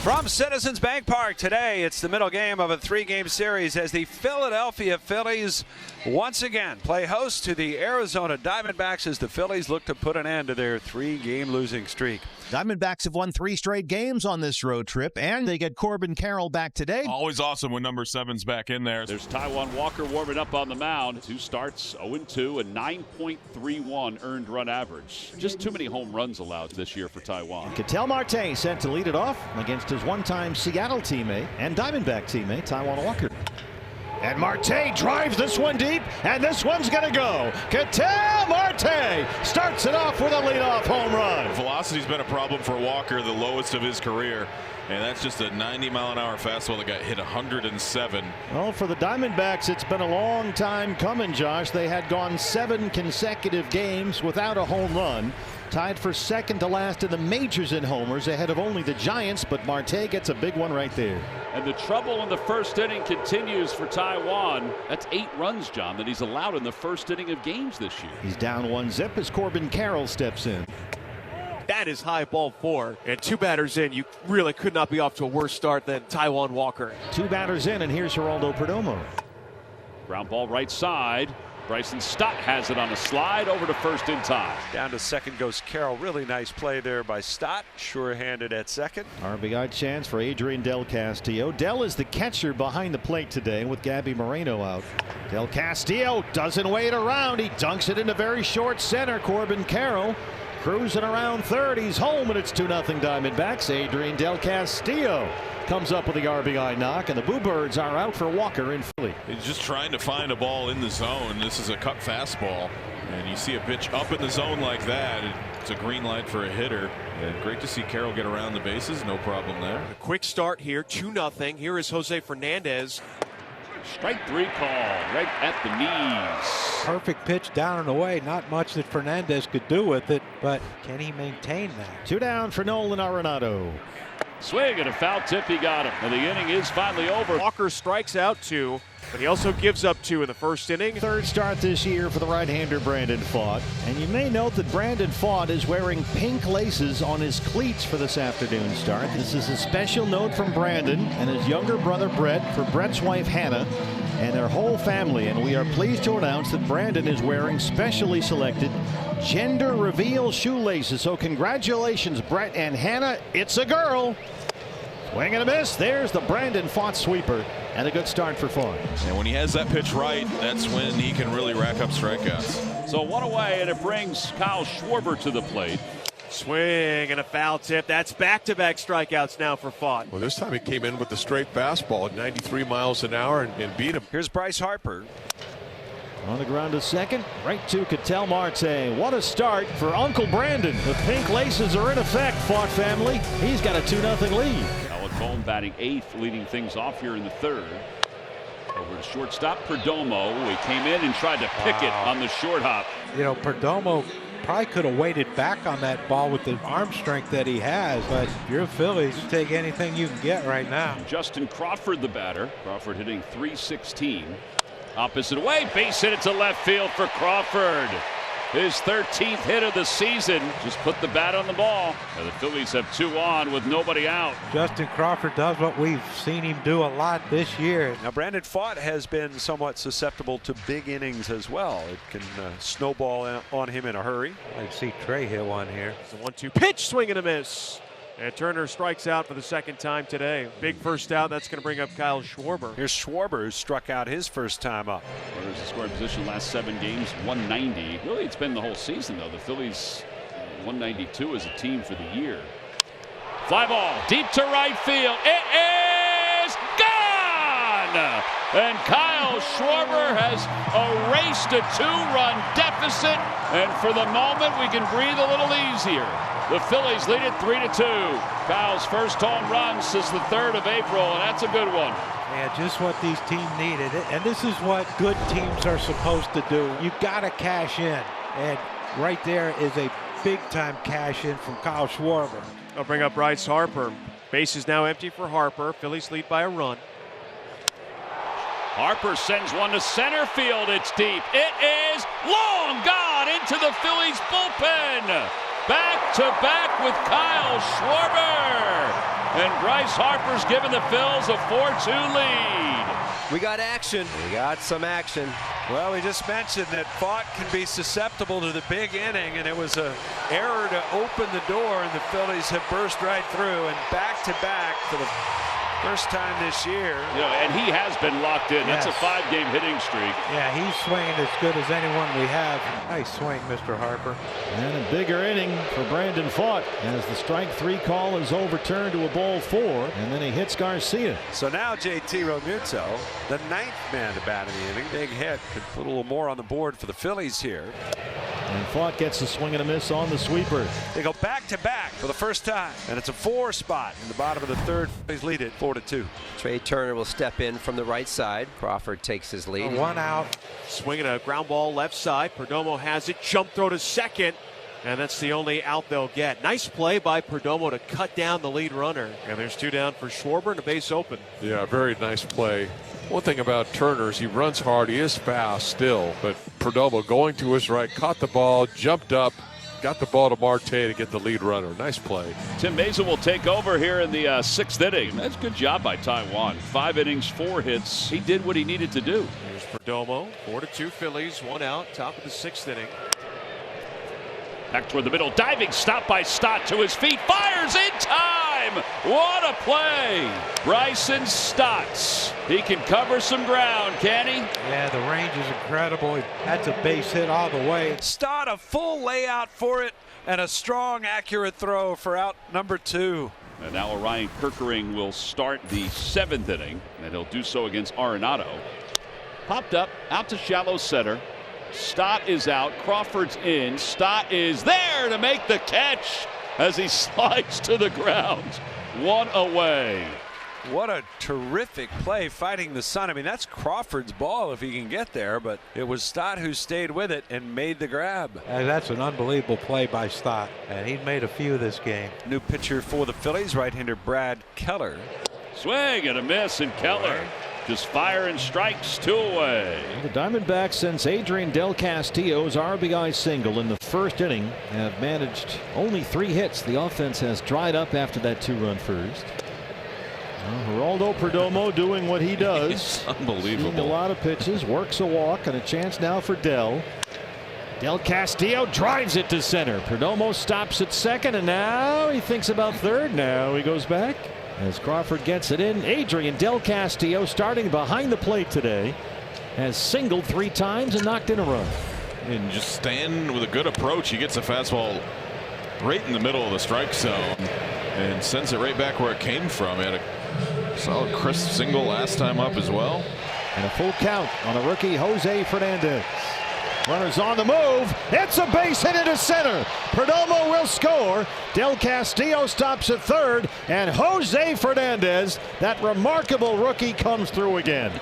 From Citizens Bank Park today, it's the middle game of a three-game series as the Philadelphia Phillies once again play host to the Arizona Diamondbacks as the Phillies look to put an end to their three-game losing streak. Diamondbacks have won 3 straight games on this road trip, and they get Corbin Carroll back today. Always awesome when number 7's back in there. There's Taijuan Walker warming up on the mound. 2 starts, 0-2, and 9.31 earned run average. Just too many home runs allowed this year for Taijuan. Ketel Marte set to lead it off against his one-time Seattle teammate and Diamondback teammate, Taijuan Walker. And Marte drives this one deep, and this one's going to go. Ketel Marte starts it off with a leadoff home run. Velocity's been a problem for Walker, the lowest of his career. And that's just a 90-mile-an-hour fastball that got hit 107. Well, for the Diamondbacks, it's been a long time coming, Josh. They had gone 7 consecutive games without a home run. Tied for second to last in the majors in homers, ahead of only the Giants, but Marte gets a big one right there. And the trouble in the first inning continues for Taijuan. That's 8 runs, John, that he's allowed in the first inning of games this year. He's down 1-0 as Corbin Carroll steps in. That is high ball 4, and 2 batters in. You really could not be off to a worse start than Taijuan Walker. 2 batters in, and here's Geraldo Perdomo. Ground ball right side. Bryson Stott has it on a slide over to first in time. Down to second goes Carroll. Really nice play there by Stott. Sure-handed at second. RBI chance for Adrian Del Castillo. Del is the catcher behind the plate today with Gabby Moreno out. Del Castillo doesn't wait around. He dunks it into very short center. Corbin Carroll cruising around third. He's home, and it's 2-0 Diamondbacks. Adrian Del Castillo comes up with the RBI knock, and the Bluebirds are out for Walker in Philly. He's just trying to find a ball in the zone. This is a cut fastball, and you see a pitch up in the zone like that. It's a green light for a hitter. And great to see Carroll get around the bases. No problem there. A quick start here, 2-0. Here is Jose Fernandez. Strike 3 call right at the knees. Perfect pitch down and away. Not much that Fernandez could do with it, but can he maintain that? 2 down for Nolan Arenado. Swing and a foul tip. He got him. And the inning is finally over. Walker strikes out 2, but he also gives up 2 in the first inning. Third start this year for the right-hander Brandon Pfaadt. And you may note that Brandon Pfaadt is wearing pink laces on his cleats for this afternoon start. This is a special note from Brandon and his younger brother Brett for Brett's wife Hannah and their whole family. And we are pleased to announce that Brandon is wearing specially selected gender reveal shoelaces. So congratulations, Brett and Hannah. It's a girl. Swing and a miss. There's the Brandon Pfaadt sweeper, and a good start for Pfaadt. And when he has that pitch right, that's when he can really rack up strikeouts. So 1 away, and it brings Kyle Schwarber to the plate. Swing and a foul tip. That's back-to-back strikeouts now for Pfaadt. Well, this time he came in with the straight fastball at 93 miles an hour and beat him. Here's Bryce Harper. On the ground to second, right to Ketel Marte. What a start for Uncle Brandon. The pink laces are in effect, Pfaadt family. He's got a 2-0 lead. Alarcon batting 8th, leading things off here in the 3rd. Over to shortstop Perdomo. He came in and tried to pick it on the short hop. You know, Perdomo probably could have waited back on that ball with the arm strength that he has, but if you're Phillies, you take anything you can get right now. Justin Crawford, the batter. Crawford hitting .316. Opposite way, base hit it to left field for Crawford. His 13th hit of the season. Just put the bat on the ball. And the Phillies have 2 on with nobody out. Justin Crawford does what we've seen him do a lot this year. Now Brandon Pfaadt has been somewhat susceptible to big innings as well. It can snowball on him in a hurry. I see Trey hit one here. It's a 1-2 pitch, swing and a miss. And Turner strikes out for the 2nd time today. Big first out. That's going to bring up Kyle Schwarber. Here's Schwarber, who struck out his first time up. Runners in scoring position last 7 games, 190. Really, it's been the whole season, though. The Phillies, 192 as a team for the year. Fly ball deep to right field. It is gone! And Kyle Schwarber has erased a 2-run deficit. And for the moment, we can breathe a little easier. The Phillies lead it 3-2. Kyle's first home run since the 3rd of April, and that's a good one. Yeah, just what these teams needed. And this is what good teams are supposed to do. You got to cash in. And right there is a big-time cash in from Kyle Schwarber. I'll bring up Bryce Harper. Base is now empty for Harper. Phillies lead by a run. Harper sends one to center field. It's deep. It is long gone into the Phillies bullpen. Back to back with Kyle Schwarber. And Bryce Harper's given the Phils a 4-2 lead. We got action. We got some action. Well, we just mentioned that Fought can be susceptible to the big inning, and it was an error to open the door, and the Phillies have burst right through, and back-to-back for the first time this year. You know, and he has been locked in. That's a 5-game hitting streak. Yeah, he's swinging as good as anyone we have. Nice swing, Mr. Harper. And a bigger inning for Brandon Fought as the strike 3 call is overturned to a ball 4, and then he hits Garcia. So now JT Realmuto, the 9th man to bat in the inning. Big hit, could put a little more on the board for the Phillies here. And Fought gets a swing and a miss on the sweeper. They go back-to-back for the first time, and it's a 4 spot in the bottom of the 3rd. Phillies lead it 4-2. Trey Turner will step in from the right side. Crawford takes his lead. 1 out. Swinging a ground ball left side. Perdomo has it. Jump throw to second. And that's the only out they'll get. Nice play by Perdomo to cut down the lead runner. And there's 2 down for Schwarber and a base open. Yeah, very nice play. One thing about Turner is he runs hard. He is fast still. But Perdomo going to his right, caught the ball, jumped up, got the ball to Marte to get the lead runner. Nice play. Tim Mason will take over here in the 6th inning. That's a good job by Taijuan. 5 innings, 4 hits. He did what he needed to do. Here's Perdomo. 4-2 Phillies. 1 out. Top of the 6th inning. Back toward the middle. Diving stop by Stott to his feet. Fires in time. What a play. Bryson Stott. He can cover some ground, can he? Yeah, the range is incredible. That's a base hit all the way. Stott, a full layout for it, and a strong, accurate throw for out number 2. And now Orion Kirkering will start the 7th inning, and he'll do so against Arenado. Popped up, out to shallow center. Stott is out. Crawford's in. Stott is there to make the catch as he slides to the ground. 1 away. What a terrific play fighting the sun. I mean, that's Crawford's ball if he can get there, but it was Stott who stayed with it and made the grab. That's an unbelievable play by Stott, and he's made a few this game. New pitcher for the Phillies, right-hander Brad Keller. Swing and a miss, and Keller just fire and strikes, 2 away. The Diamondbacks, since Adrian Del Castillo's RBI single in the 1st inning, have managed only 3 hits. The offense has dried up after that 2-run first. Geraldo Perdomo doing what he does. Unbelievable. Seeing a lot of pitches, works a walk, and a chance now for Del. Del Castillo drives it to center. Perdomo stops at 2nd, and now he thinks about 3rd. Now he goes back as Crawford gets it in. Adrian Del Castillo, starting behind the plate today, has singled 3 times and knocked in a run. And just stand with a good approach. He gets a fastball right in the middle of the strike zone and sends it right back where it came from. He had a solid crisp single last time up as well. And a full count on the rookie Jose Fernandez. Runners on the move. It's a base hit into center. Perdomo will score. Del Castillo stops at 3rd, and Jose Fernandez, that remarkable rookie, comes through again.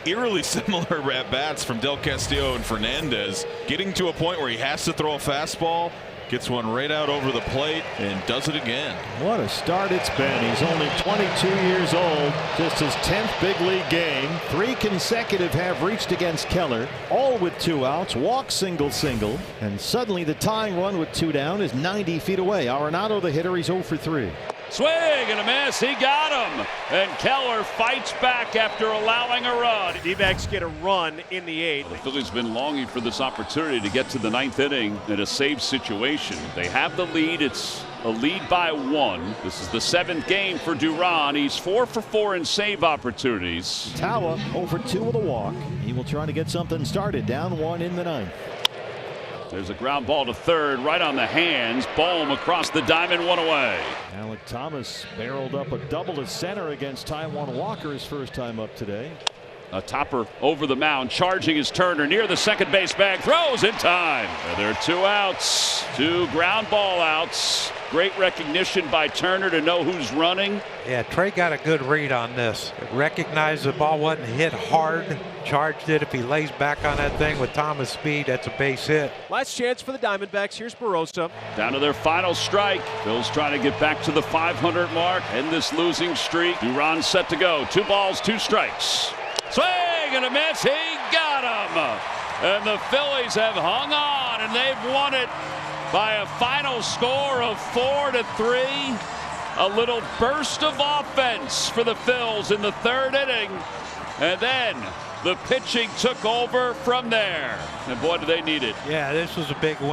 Eerily similar at bats from Del Castillo and Fernandez, getting to a point where he has to throw a fastball, gets one right out over the plate, and does it again. What a start it's been. He's only 22 years old, just his 10th big league game. 3 consecutive have reached against Keller, all with 2 outs, walk single, and suddenly the tying run with 2 down is 90 feet away. Arenado, the hitter, he's 0 for 3. Swing and a miss. He got him. And Keller fights back after allowing a run. D-backs get a run in the 8th. The Phillies been longing for this opportunity to get to the 9th inning in a save situation. They have the lead. It's a lead by 1. This is the 7th game for Duran. He's 4 for 4 in save opportunities. Tawa 0 for 2 with a walk. He will try to get something started. Down 1 in the 9th. There's a ground ball to 3rd, right on the hands. Bohm across the diamond, 1 away. Alec Thomas barreled up a double to center against Taijuan Walker, his first time up today. A topper over the mound, charging is Turner near the second base bag, throws in time. And there are 2 outs, 2 ground ball outs. Great recognition by Turner to know who's running. Yeah, Trey got a good read on this. Recognized the ball wasn't hit hard, charged it. If he lays back on that thing with Thomas' speed, that's a base hit. Last chance for the Diamondbacks. Here's Barossa. Down to their final strike. Phil's trying to get back to the 500 mark, end this losing streak. Duran set to go. 2 balls, 2 strikes. Swing and a miss. He got him. And the Phillies have hung on, and they've won it by a final score of 4-3. A little burst of offense for the Phils in the third inning. And then the pitching took over from there. And boy, do they need it. Yeah, this was a big win.